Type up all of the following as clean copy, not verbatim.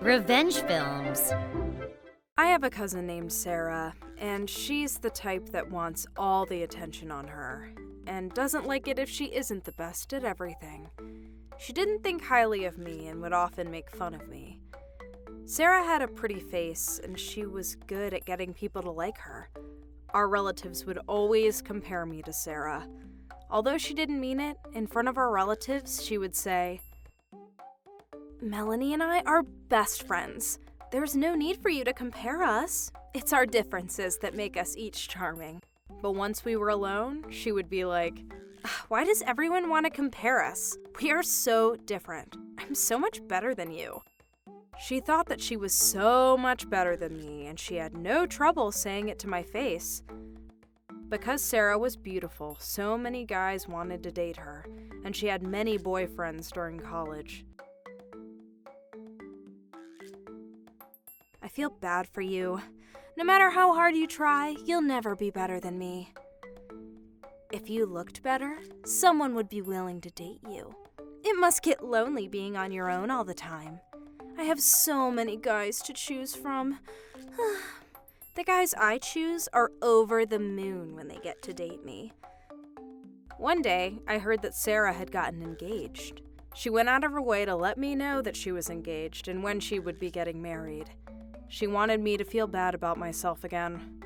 Revenge films. I have a cousin named Sarah, and she's the type that wants all the attention on her, and doesn't like it if she isn't the best at everything. She didn't think highly of me and would often make fun of me. Sarah had a pretty face, and she was good at getting people to like her. Our relatives would always compare me to Sarah. Although she didn't mean it, in front of our relatives, she would say, "Melanie and I are best friends. There's no need for you to compare us. It's our differences that make us each charming." But once we were alone, she would be like, "Why does everyone want to compare us? We are so different. I'm so much better than you." She thought that she was so much better than me, and she had no trouble saying it to my face. Because Sarah was beautiful, so many guys wanted to date her, and she had many boyfriends during college. "I feel bad for you. No matter how hard you try, you'll never be better than me. If you looked better, someone would be willing to date you. It must get lonely being on your own all the time. I have so many guys to choose from. The guys I choose are over the moon when they get to date me." One day, I heard that Sarah had gotten engaged. She went out of her way to let me know that she was engaged and when she would be getting married. She wanted me to feel bad about myself again.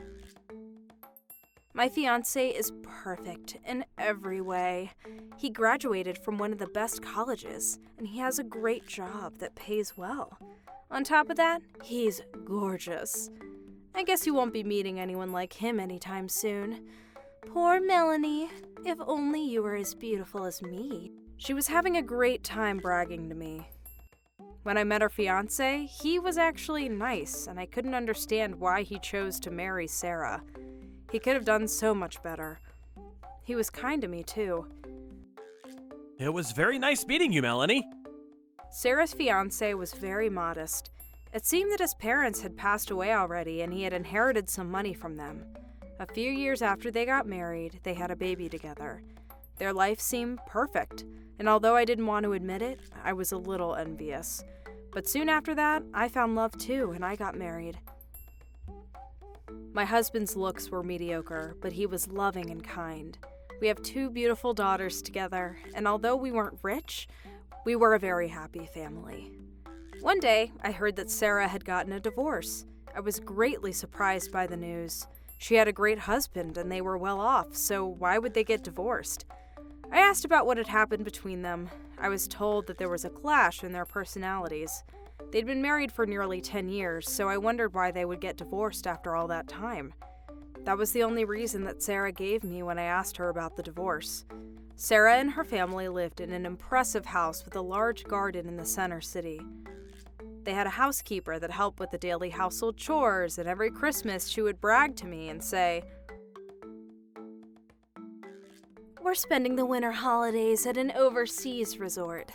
My fiancé is perfect in every way. He graduated from one of the best colleges, and he has a great job that pays well. On top of that, he's gorgeous. I guess you won't be meeting anyone like him anytime soon. Poor Melanie, if only you were as beautiful as me. She was having a great time bragging to me. When I met her fiancé, he was actually nice, and I couldn't understand why he chose to marry Sarah. He could have done so much better. He was kind to me, too. It was very nice meeting you, Melanie. Sarah's fiancé was very modest. It seemed that his parents had passed away already, and he had inherited some money from them. A few years after they got married, they had a baby together. Their life seemed perfect, and although I didn't want to admit it, I was a little envious. But soon after that, I found love too, and I got married. My husband's looks were mediocre, but he was loving and kind. We have 2 beautiful daughters together, and although we weren't rich, we were a very happy family. One day, I heard that Sarah had gotten a divorce. I was greatly surprised by the news. She had a great husband, and they were well off, so why would they get divorced? I asked about what had happened between them. I was told that there was a clash in their personalities. They'd been married for nearly 10 years, so I wondered why they would get divorced after all that time. That was the only reason that Sarah gave me when I asked her about the divorce. Sarah and her family lived in an impressive house with a large garden in the center city. They had a housekeeper that helped with the daily household chores, and every Christmas she would brag to me and say, "We're spending the winter holidays at an overseas resort."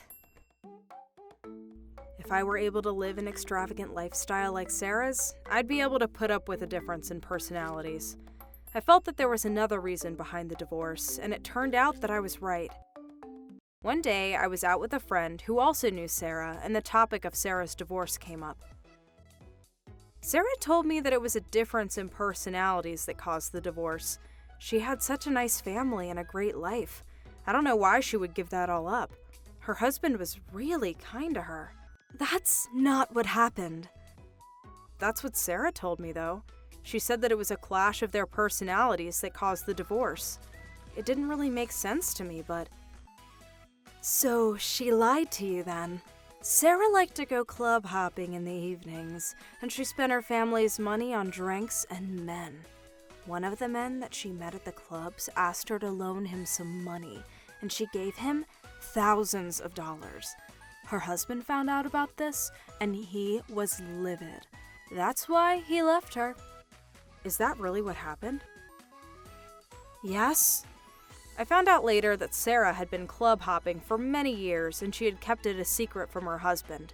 If I were able to live an extravagant lifestyle like Sarah's, I'd be able to put up with a difference in personalities. I felt that there was another reason behind the divorce, and it turned out that I was right. One day, I was out with a friend who also knew Sarah, and the topic of Sarah's divorce came up. Sarah told me that it was a difference in personalities that caused the divorce. She had such a nice family and a great life. I don't know why she would give that all up. Her husband was really kind to her. That's not what happened. That's what Sarah told me, though. She said that it was a clash of their personalities that caused the divorce. It didn't really make sense to me, but... So she lied to you then. Sarah liked to go club hopping in the evenings, and she spent her family's money on drinks and men. One of the men that she met at the clubs asked her to loan him some money, and she gave him thousands of dollars. Her husband found out about this, and he was livid. That's why he left her. Is that really what happened? Yes. I found out later that Sarah had been club hopping for many years, and she had kept it a secret from her husband.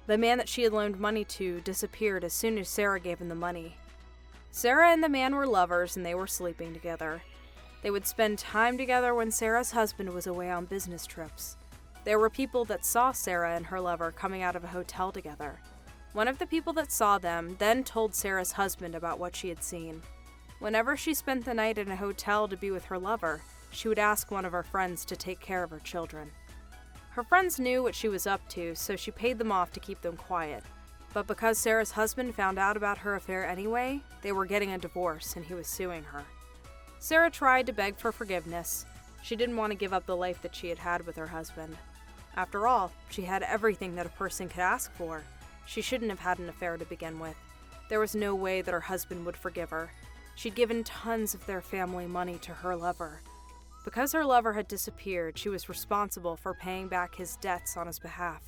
The man that she had loaned money to disappeared as soon as Sarah gave him the money. Sarah and the man were lovers, and they were sleeping together. They would spend time together when Sarah's husband was away on business trips. There were people that saw Sarah and her lover coming out of a hotel together. One of the people that saw them then told Sarah's husband about what she had seen. Whenever she spent the night in a hotel to be with her lover, she would ask one of her friends to take care of her children. Her friends knew what she was up to, so she paid them off to keep them quiet. But because Sarah's husband found out about her affair anyway, they were getting a divorce and he was suing her. Sarah tried to beg for forgiveness. She didn't want to give up the life that she had had with her husband. After all, she had everything that a person could ask for. She shouldn't have had an affair to begin with. There was no way that her husband would forgive her. She'd given tons of their family money to her lover. Because her lover had disappeared, she was responsible for paying back his debts on his behalf.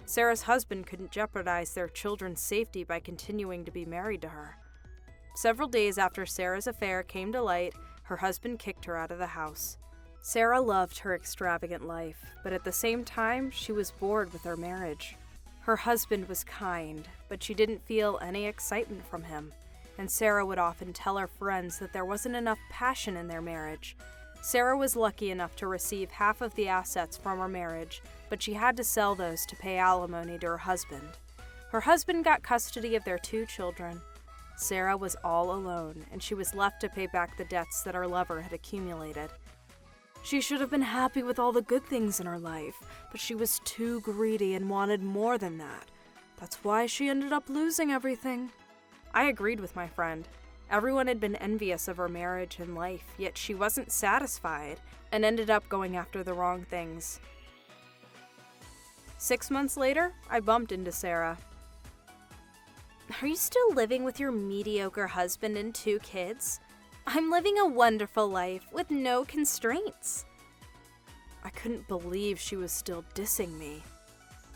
Sarah's husband couldn't jeopardize their children's safety by continuing to be married to her. Several days after Sarah's affair came to light, her husband kicked her out of the house. Sarah loved her extravagant life, but at the same time, she was bored with her marriage. Her husband was kind, but she didn't feel any excitement from him, and Sarah would often tell her friends that there wasn't enough passion in their marriage. Sarah was lucky enough to receive half of the assets from her marriage, but she had to sell those to pay alimony to her husband. Her husband got custody of their 2 children. Sarah was all alone, and she was left to pay back the debts that her lover had accumulated. She should have been happy with all the good things in her life, but she was too greedy and wanted more than that. That's why she ended up losing everything. I agreed with my friend. Everyone had been envious of her marriage and life, yet she wasn't satisfied and ended up going after the wrong things. 6 months later, I bumped into Sarah. Are you still living with your mediocre husband and 2 kids? I'm living a wonderful life with no constraints. I couldn't believe she was still dissing me.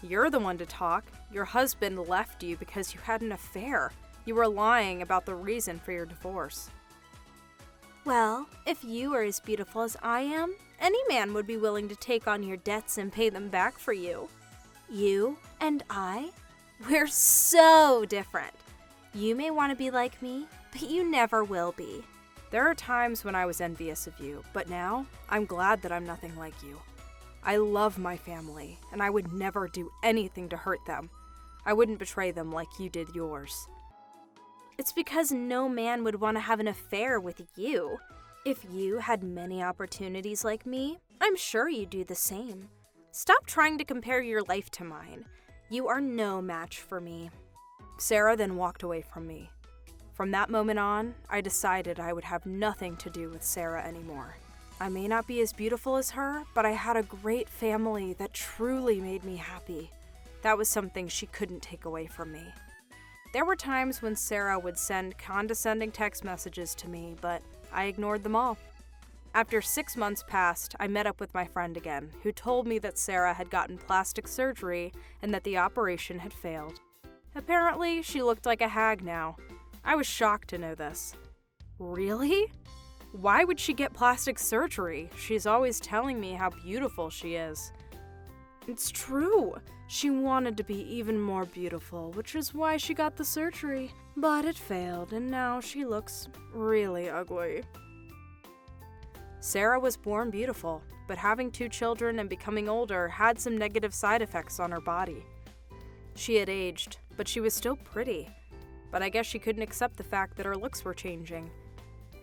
You're the one to talk. Your husband left you because you had an affair. You were lying about the reason for your divorce. Well, if you were as beautiful as I am, any man would be willing to take on your debts and pay them back for you. You and I, we're so different. You may want to be like me, but you never will be. There are times when I was envious of you, but now I'm glad that I'm nothing like you. I love my family, and I would never do anything to hurt them. I wouldn't betray them like you did yours. It's because no man would want to have an affair with you. If you had many opportunities like me, I'm sure you'd do the same. Stop trying to compare your life to mine. You are no match for me. Sarah then walked away from me. From that moment on, I decided I would have nothing to do with Sarah anymore. I may not be as beautiful as her, but I had a great family that truly made me happy. That was something she couldn't take away from me. There were times when Sarah would send condescending text messages to me, but I ignored them all. After 6 months passed, I met up with my friend again, who told me that Sarah had gotten plastic surgery and that the operation had failed. Apparently, she looked like a hag now. I was shocked to know this. Really? Why would she get plastic surgery? She's always telling me how beautiful she is. It's true. She wanted to be even more beautiful, which is why she got the surgery. But it failed, and now she looks really ugly. Sarah was born beautiful, but having 2 children and becoming older had some negative side effects on her body. She had aged, but she was still pretty. But I guess she couldn't accept the fact that her looks were changing.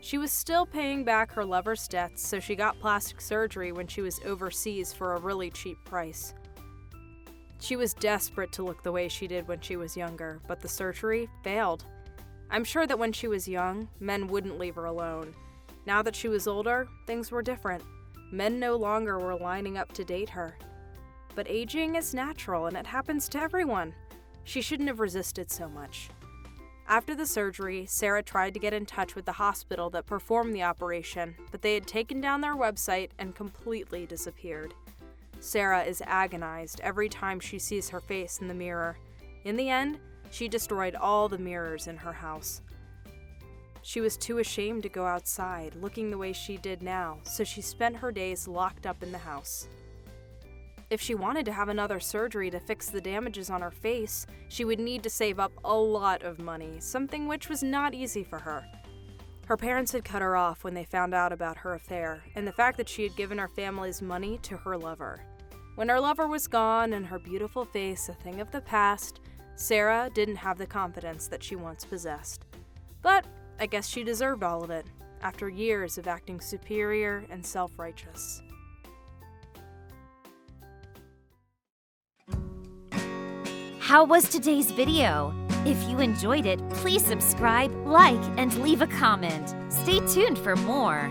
She was still paying back her lover's debts, so she got plastic surgery when she was overseas for a really cheap price. She was desperate to look the way she did when she was younger, but the surgery failed. I'm sure that when she was young, men wouldn't leave her alone. Now that she was older, things were different. Men no longer were lining up to date her. But aging is natural, and it happens to everyone. She shouldn't have resisted so much. After the surgery, Sarah tried to get in touch with the hospital that performed the operation, but they had taken down their website and completely disappeared. Sarah is agonized every time she sees her face in the mirror. In the end, she destroyed all the mirrors in her house. She was too ashamed to go outside, looking the way she did now, so she spent her days locked up in the house. If she wanted to have another surgery to fix the damages on her face, she would need to save up a lot of money, something which was not easy for her. Her parents had cut her off when they found out about her affair, and the fact that she had given her family's money to her lover. When her lover was gone and her beautiful face a thing of the past, Sarah didn't have the confidence that she once possessed. But I guess she deserved all of it, after years of acting superior and self-righteous. How was today's video? If you enjoyed it, please subscribe, like, and leave a comment. Stay tuned for more.